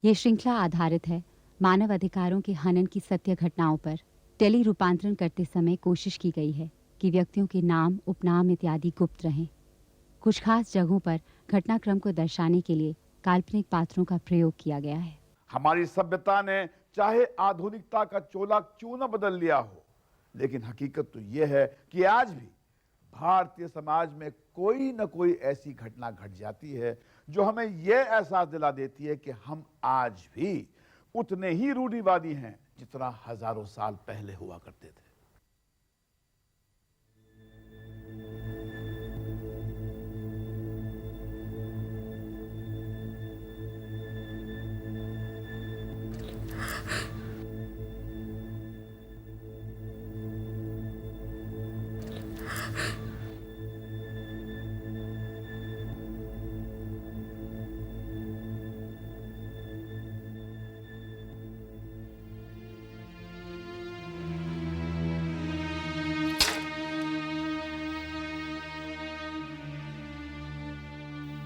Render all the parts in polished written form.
ये श्रृंखला आधारित है मानव अधिकारों के हनन की सत्य घटनाओं पर। टेली रूपांतरण करते समय कोशिश की गई है कि व्यक्तियों के नाम, उपनाम इत्यादि गुप्त रहें। कुछ खास जगहों पर घटनाक्रम को दर्शाने के लिए काल्पनिक पात्रों का प्रयोग किया गया है। हमारी सभ्यता ने चाहे आधुनिकता का चोला क्यों न बदल लिया हो, लेकिन हकीकत तो यह है कि आज भी भारतीय समाज में कोई न कोई ऐसी घटना घट जाती है जो हमें यह एहसास दिला देती है कि हम आज भी उतने ही रूढ़िवादी हैं जितना हजारों साल पहले हुआ करते थे।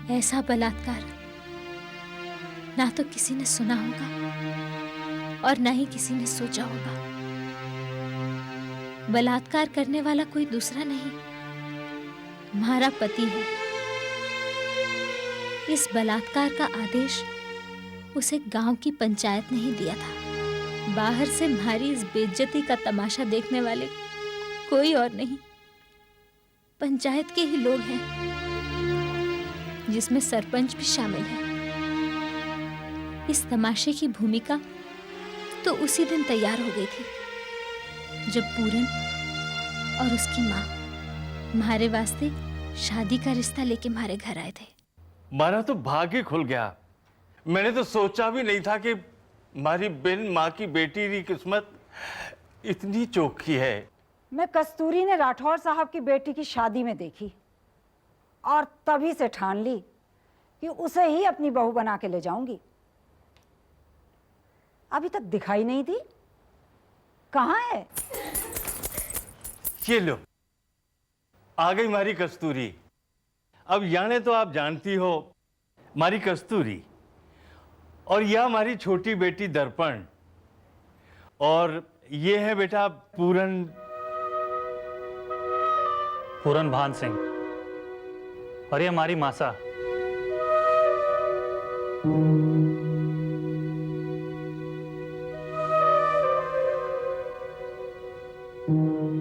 ऐसा बलात्कार ना तो किसी ने सुना होगा और ना ही किसी ने सोचा होगा। बलात्कार करने वाला कोई दूसरा नहीं, हमारा पति है। इस बलात्कार का आदेश उसे गांव की पंचायत ने ही दिया था। बाहर से हमारी इस बेइज्जती का तमाशा देखने वाले कोई और नहीं, पंचायत के ही लोग हैं, जिसमें सरपंच भी शामिल है। इस तमाशे की भूमिका तो उसी दिन तैयार हो गई थी जब पूरन और उसकी माँ हमारे वास्ते शादी का रिश्ता लेके हमारे घर आए थे। हमारा तो भाग्य खुल गया। मैंने तो सोचा भी नहीं था कि हमारी बिन माँ की बेटी की किस्मत इतनी चोखी है। मैं कस्तूरी ने राठौर साहब की बेटी की शादी में देखी और तभी से ठान ली कि उसे ही अपनी बहू बना के ले जाऊंगी। अभी तक दिखाई नहीं दी, कहाँ है? ये लो, आ गई हमारी कस्तूरी। अब याने तो आप जानती हो हमारी कस्तूरी, और यह हमारी छोटी बेटी दर्पण, और ये है बेटा पूरन भान सिंह, और ये हमारी मासा।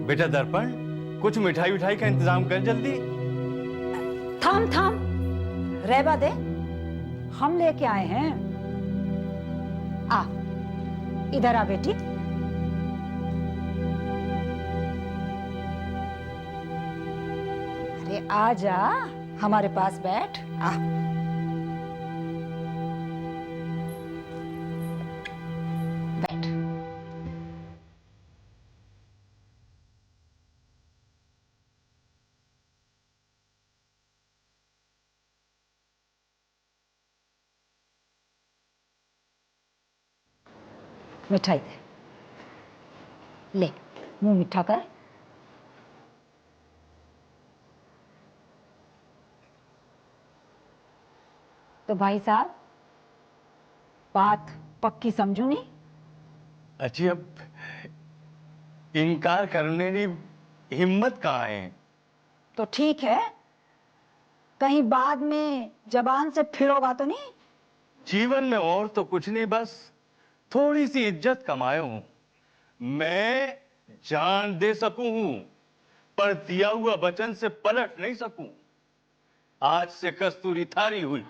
बेटा दर्पण, कुछ मिठाई उठाई का इंतजाम कर जल्दी। थाम थाम, रहबा दे, हम लेके आए हैं। आ, इधर आ बेटी। अरे आ जा, हमारे पास बैठ। आ, बैठ। मिठाई दे, ले मुंह मीठा कर। तो भाई साहब, बात पक्की समझू नहीं? अच्छी, अब इनकार करने की हिम्मत कहाँ है? तो ठीक है, कहीं बाद में जबान से फिरोगा तो नहीं? जीवन में और तो कुछ नहीं, बस थोड़ी सी इज्जत कमाए हूं। मैं जान दे सकूं पर दिया हुआ वचन से पलट नहीं सकूं। आज से कस्तूरी थारी हुई।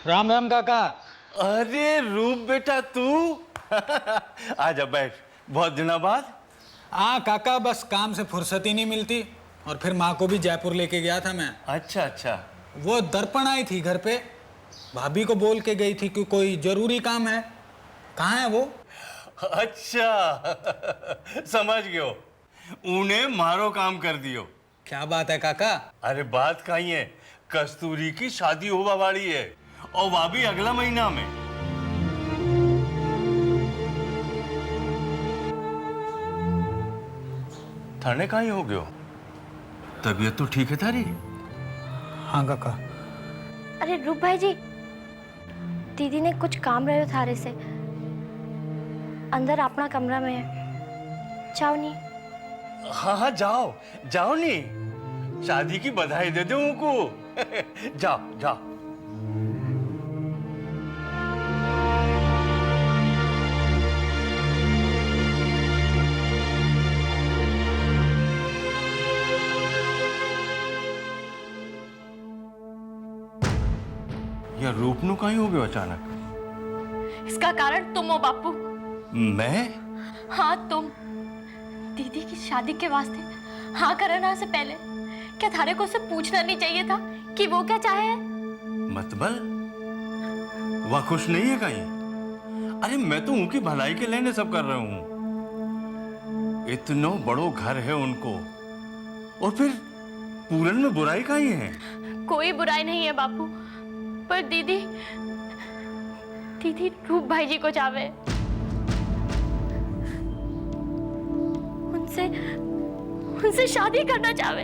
राम राम काका। अरे रूप बेटा तू आजा बैठ, बहुत दिनों बाद। काका, बस काम से फुर्सत ही नहीं मिलती, और फिर माँ को भी जयपुर लेके गया था मैं। अच्छा अच्छा। वो दर्पण आई थी घर पे, भाभी को बोल के गई थी कि कोई जरूरी काम है। कहाँ है वो? अच्छा समझ गयो, उन्हें मारो काम कर दियो। क्या बात है काका? अरे बात कहीं है, कस्तूरी की शादी होवा वाली है, और वह भी अगला महीना में। थाने कहाँ ही हो गयो? तबीयत तो ठीक है थारी? हाँ काका। अरे रूप भाई जी, दीदी ने कुछ काम रहे थारे से, अंदर अपना कमरा में है, जाओ नहीं। हाँ हाँ जाओ जाओ नहीं, शादी की बधाई दे दो उनको। जाओ जाओ। यह रूपनू कहीं हो गया अचानक? इसका कारण तुम हो बापू। मैं? हाँ तुम। दीदी की शादी के वास्ते हाँ करना से पहले क्या थारे को उसे पूछना नहीं चाहिए था कि वो क्या चाहे है? मतबल वह खुश नहीं है कहीं? अरे मैं तो उनकी भलाई के लेने सब कर रहा हूं। इतना बड़ो घर है उनको, और फिर पूरन में बुराई कहीं है? कोई बुराई नहीं है बापू, पर दीदी रूप भाई जी को चाहे, उनसे शादी करना चाहे।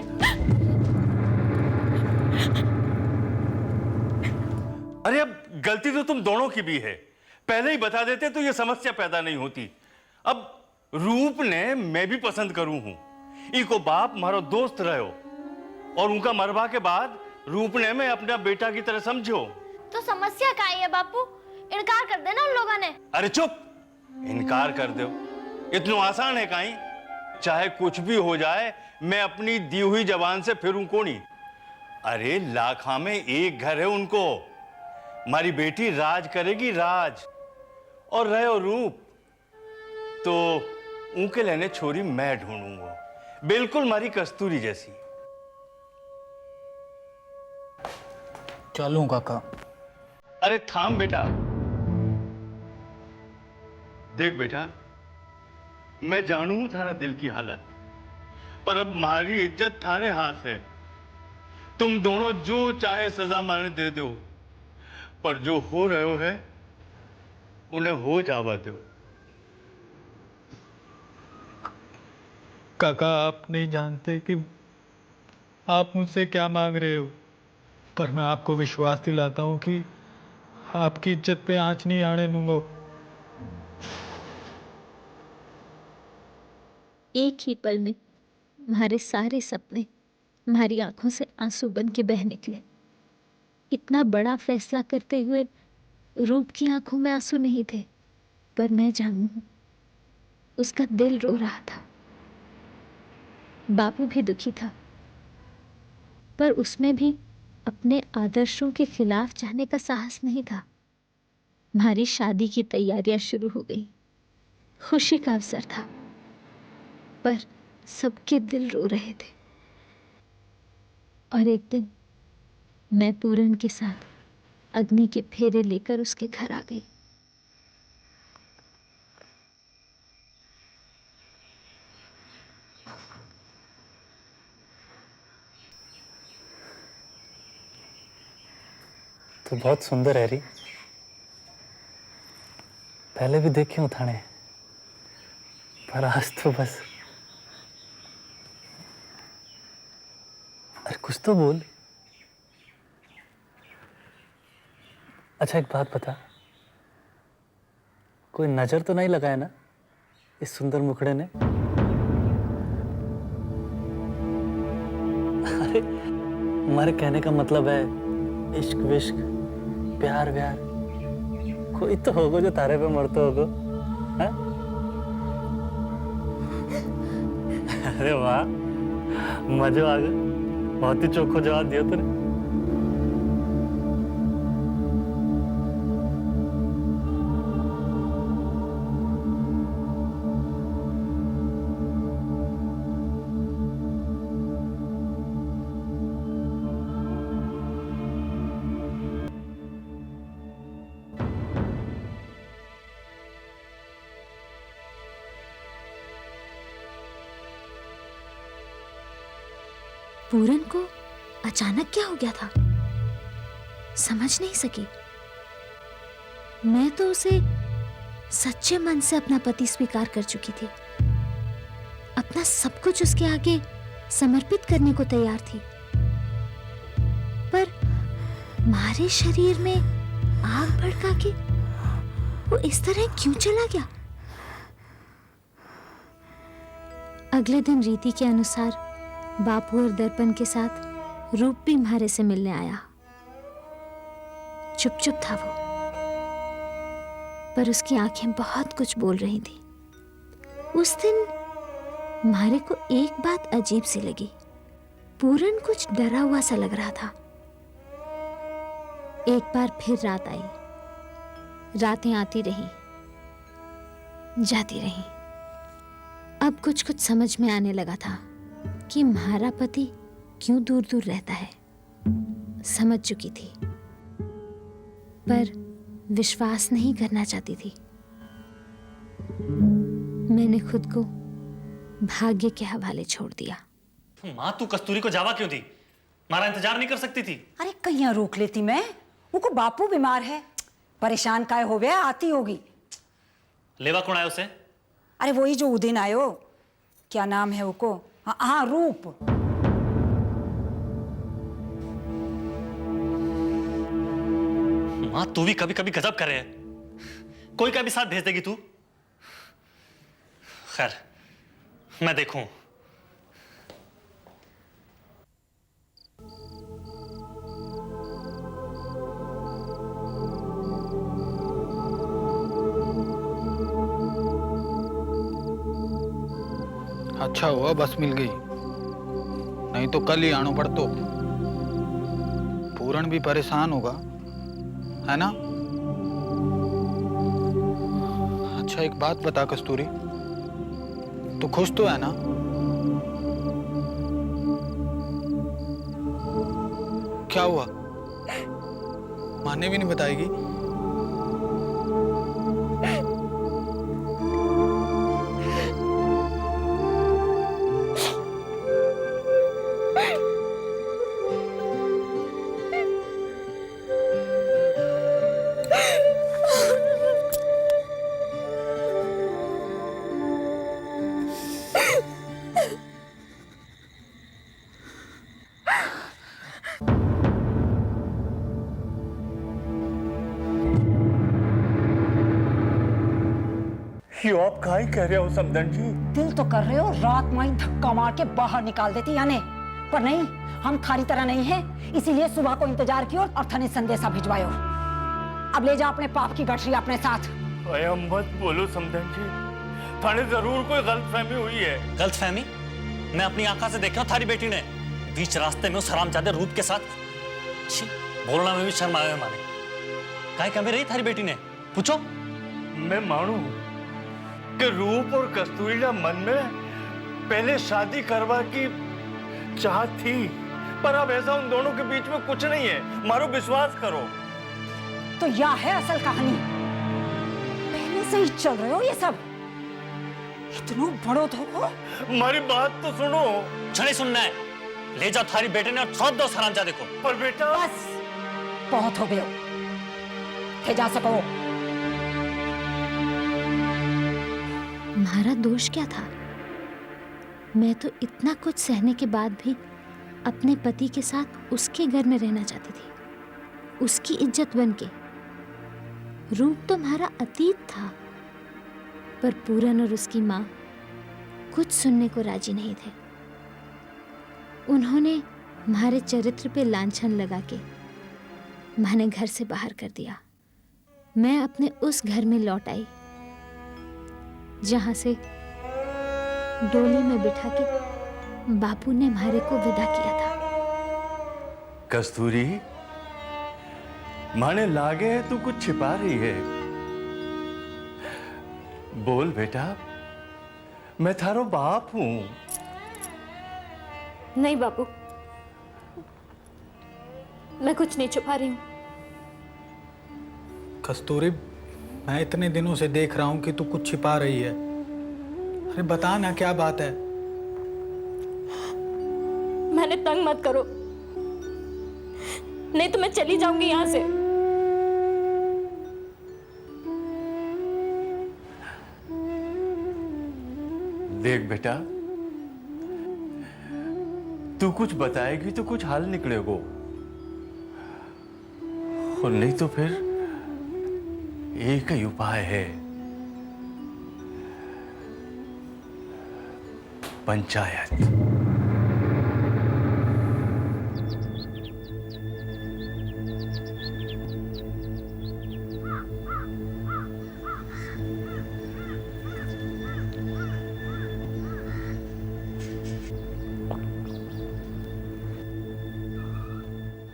अरे अब गलती तो तुम दोनों की भी है, पहले ही बता देते तो ये समस्या पैदा नहीं होती। अब रूप ने मैं भी पसंद करूं हूं, इको बाप मारो दोस्त रहो, और उनका मरवा के बाद रूप ने मैं अपना बेटा की तरह समझो। तो समस्या क्या है बापू? इनकार कर देना उन लोगों ने। अरे चुप, इनकार कर दो, इतना आसान है काई? चाहे कुछ भी हो जाए, मैं अपनी दी हुई जबान से फिरूं कोनी। अरे लाखा में एक घर है उनको, हमारी बेटी राज करेगी राज। और रहे रूप तो उनके लेने छोरी मैं ढूंढूंगा, बिल्कुल हमारी कस्तूरी जैसी। चलूं काका? अरे थाम बेटा, देख बेटा, मैं जानू हूं थारा दिल की हालत, पर अब हमारी इज्जत थारे हाथ है। तुम दोनों जो चाहे सजा माने दे दो, पर जो हो रहे है उन्हें हो जावा दो। काका, आप नहीं जानते कि आप मुझसे क्या मांग रहे हो, पर मैं आपको विश्वास दिलाता हूं कि आपकी इज्जत पे आंच नहीं आने दूंगा। एक ही पल में हमारे सारे सपने हमारी आंखों से आंसू बन के बह निकले। इतना बड़ा फैसला करते हुए रूप की आंखों में आंसू नहीं थे, पर मैं जानू उसका दिल रो रहा था। बापू भी दुखी था, पर उसमें भी अपने आदर्शों के खिलाफ जाने का साहस नहीं था। हमारी शादी की तैयारियां शुरू हो गई। खुशी का अवसर था, पर सबके दिल रो रहे थे। और एक दिन मैं पूरन के साथ अग्नि के फेरे लेकर उसके घर आ गई। तो बहुत सुंदर है री, पहले भी देखी हूँ थाने, पर आज तो बस। अरे कुछ तो बोल। अच्छा एक बात बता, कोई नजर तो नहीं लगाया ना इस सुंदर मुखड़े ने? अरे हमारे कहने का मतलब है इश्क विश्क प्यार व्यार कोई तो होगा जो तारे पे मरते होगा, हाँ? अरे वाह, मजा आ गया, बहुत ही चोखो जवाब दिया तूने। पूरन को अचानक क्या हो गया था, समझ नहीं सकी। मैं तो उसे सच्चे मन से अपना पति स्वीकार कर चुकी थी। अब अपना सब कुछ उसके आगे समर्पित करने को तैयार थी, पर हमारे शरीर में आग भड़का के वो इस तरह क्यों चला गया? अगले दिन रीति के अनुसार बापू और दर्पण के साथ रूप भी म्हारे से मिलने आया। चुप चुप था वो, पर उसकी आंखें बहुत कुछ बोल रही थी। उस दिन म्हारे को एक बात अजीब सी लगी। पूरन कुछ डरा हुआ सा लग रहा था। एक बार फिर रात आई। रातें आती रही, जाती रही। अब कुछ कुछ समझ में आने लगा था कि म्हारा पति क्यों दूर दूर रहता है। समझ चुकी थी, पर विश्वास नहीं करना चाहती थी। मैंने खुद को भाग्य के हवाले छोड़ दिया। माँ, तू कस्तूरी को जावा क्यों दी? हमारा इंतजार नहीं कर सकती थी? अरे कहीं रोक लेती मैं। उनको बापू बीमार है, परेशान काय हो गया, आती होगी। लेवा कौन आया उसे? अरे वही जो उदिन आयो, क्या नाम है उको? हाँ, रूप। माँ, तू भी कभी कभी गजब कर रहे है। कोई का भी साथ भेज देगी तू? खैर, मैं देखूं। अच्छा हुआ बस मिल गई, नहीं तो कल ही आना पड़तो। पूरन भी परेशान होगा, है ना? अच्छा एक बात बता कस्तूरी, तू खुश तो है ना? क्या हुआ? माने भी नहीं बताएगी? ये आप काहे कह रहे हो समदन जी? दिल तो कर रहे हो रात में ही धक्का मार के बाहर निकाल देती यानी, पर नहीं, हम थारी तरह नहीं है, इसीलिए सुबह को इंतजार कियो और थाने संदेशा भिजवायो। अब ले जा अपने पाप की गठरी अपने साथ। अरे मत बोलो समदन जी, थाने जरूर कोई गलतफहमी हुई है। गलतफहमी? मैं अपनी आंखों से देखा थारी बेटी ने बीच रास्ते में उस हरामजादे रूप के साथ। छी, बोलना में भी शर्म आवे माने। काहे कमी रही थारी बेटी ने? पूछो। मैं मानू कि रूप और कस्तूरी ना मन में पहले शादी करवा की चाहत थी, पर अब ऐसा उन दोनों के बीच में कुछ नहीं है। मारो, विश्वास करो। तो यह है असल कहानी। पहले से ही चल रहे हो ये सब। इतना बड़ो तो हो। हमारी बात तो सुनो। छड़े सुनना है, ले जाओ थारी बेटे ने और सौंप दो हरामजादे को। पर बेटा, बस बहुत हो गए, थे जा सको। हमारा दोष क्या था? मैं तो इतना कुछ सहने के बाद भी अपने पति के साथ उसके घर में रहना चाहती थी, उसकी इज्जत बन के। रूप तो हमारा अतीत था, पर पूरन और उसकी माँ कुछ सुनने को राजी नहीं थे। उन्होंने हमारे चरित्र पे लांछन लगा के मैंने घर से बाहर कर दिया। मैं अपने उस घर में लौट आई जहां से डोली में बिठा के बापू ने हमारे को विदा किया था। कस्तूरी, माने लागे है तू कुछ छिपा रही है। बोल बेटा, मैं थारो बाप हूं। नहीं बापू, मैं कुछ नहीं छुपा रही हूं। कस्तूरी, मैं इतने दिनों से देख रहा हूं कि तू कुछ छिपा रही है। अरे बता ना, क्या बात है? मैंने तंग मत करो, नहीं तो मैं चली जाऊंगी यहां से। देख बेटा, तू कुछ बताएगी तो कुछ हल निकलेगो, और नहीं तो फिर एक ही उपाय है, पंचायत।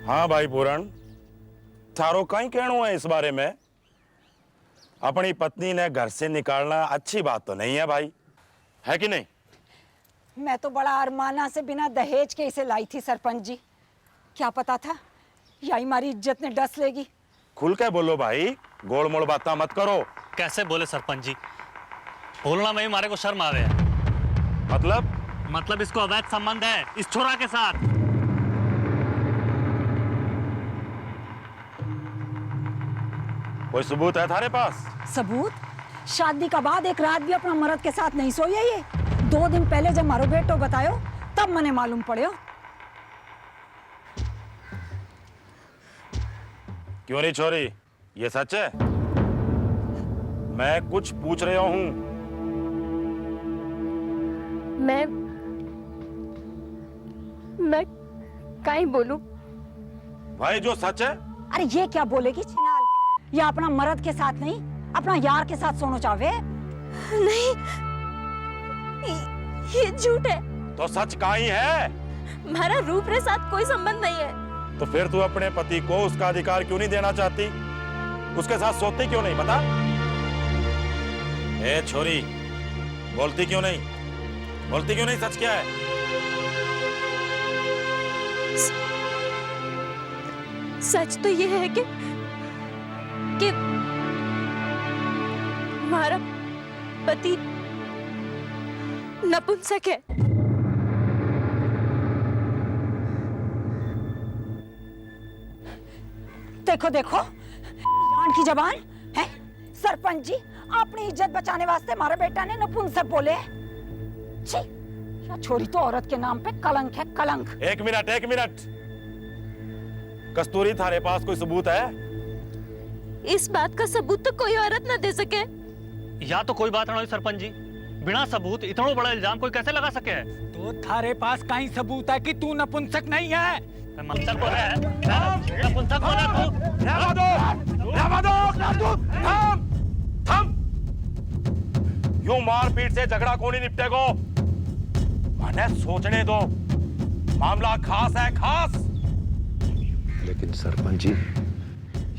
हाँ भाई पूरण, थारो कहीं कहना है इस बारे में? अपनी पत्नी ने घर से निकालना अच्छी बात तो नहीं है भाई, है कि नहीं? मैं तो बड़ा अरमाना से बिना दहेज के इसे लाई थी सरपंच जी। क्या पता था यही हमारी इज्जत ने डस लेगी। खुल के बोलो भाई, गोड़ मोड़ बातें मत करो। कैसे बोले सरपंच जी? बोलना में ही मारे को शर्म आवे है। मतलब इसको अवैध संबंध है इस छोरा के साथ। कोई सबूत है थारे पास? सबूत? शादी का बाद एक रात भी अपना मर्द के साथ नहीं सोई है ये। 2 दिन पहले जब मारो बेटो बतायो तब मने मालूम पड़े। क्यों नहीं छोरी, ये सच है? मैं कुछ पूछ रहा हूं। मैं काई बोलूं? भाई जो सच है। अरे ये क्या बोलेगी छिनाल? ये अपना मर्द के साथ नहीं अपना यार के साथ सोना चाहे। नहीं, ये झूठ है। तो सच का ही है। हमारा रूप के साथ कोई संबंध नहीं है। तो फिर तू अपने पति को उसका अधिकार क्यों नहीं देना चाहती? उसके साथ सोती क्यों नहीं बता? ए छोरी, बोलती क्यों नहीं? बोलती क्यों नहीं? सच क्या है? सच तो ये है कि हमारा पति नपुंसक है। देखो देखो जान की जबान है। सरपंच जी अपनी इज्जत बचाने वास्ते हमारे बेटा ने नपुंसक बोले। छी, या छोरी तो औरत के नाम पे कलंक है, कलंक। एक मिनट। कस्तूरी थारे पास कोई सबूत है? इस बात का सबूत तो कोई औरत न दे सके। या तो कोई बात ना हुई सरपंच जी, बिना सबूत इतना बड़ा इल्जाम कोई कैसे लगा सके? तो थारे पास कहीं सबूत है कि तू नपुंसक नहीं है? नपुंसक बोल रहा है? नपुंसक बोल रहा है तू? थम। यूं मारपीट से झगड़ा कौन ही निपटेगो? मैंने सोचने दो, मामला खास है, खास। लेकिन सरपंच जी,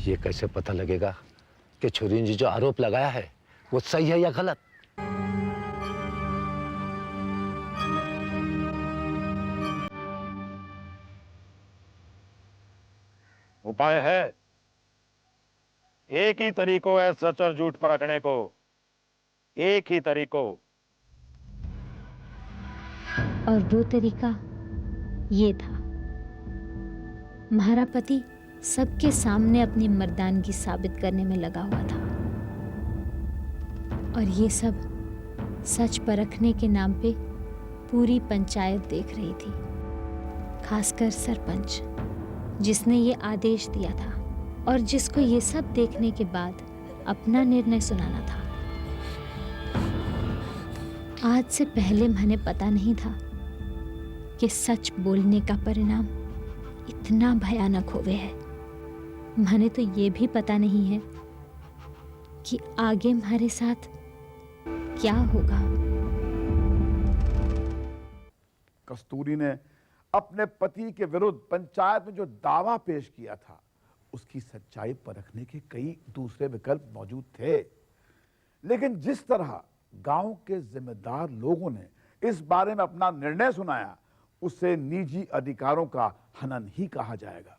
ये कैसे पता लगेगा कि छोरी ने जो आरोप लगाया है वो सही है या गलत? उपाय है, एक ही तरीको है सच और झूठ परखने को, एक ही तरीको। और वो तरीका ये था। हमारा पति सबके सामने अपनी मर्दानगी साबित करने में लगा हुआ था, और ये सब सच परखने के नाम पे पूरी पंचायत देख रही थी, खासकर सरपंच जिसने ये आदेश दिया था और जिसको ये सब देखने के बाद अपना निर्णय सुनाना था। आज से पहले मैंने पता नहीं था कि सच बोलने का परिणाम इतना भयानक होवे है। मैंने तो ये भी पता नहीं है कि आगे हमारे साथ क्या होगा। कस्तूरी ने अपने पति के विरुद्ध पंचायत में जो दावा पेश किया था उसकी सच्चाई परखने के कई दूसरे विकल्प मौजूद थे, लेकिन जिस तरह गांव के जिम्मेदार लोगों ने इस बारे में अपना निर्णय सुनाया उसे निजी अधिकारों का हनन ही कहा जाएगा।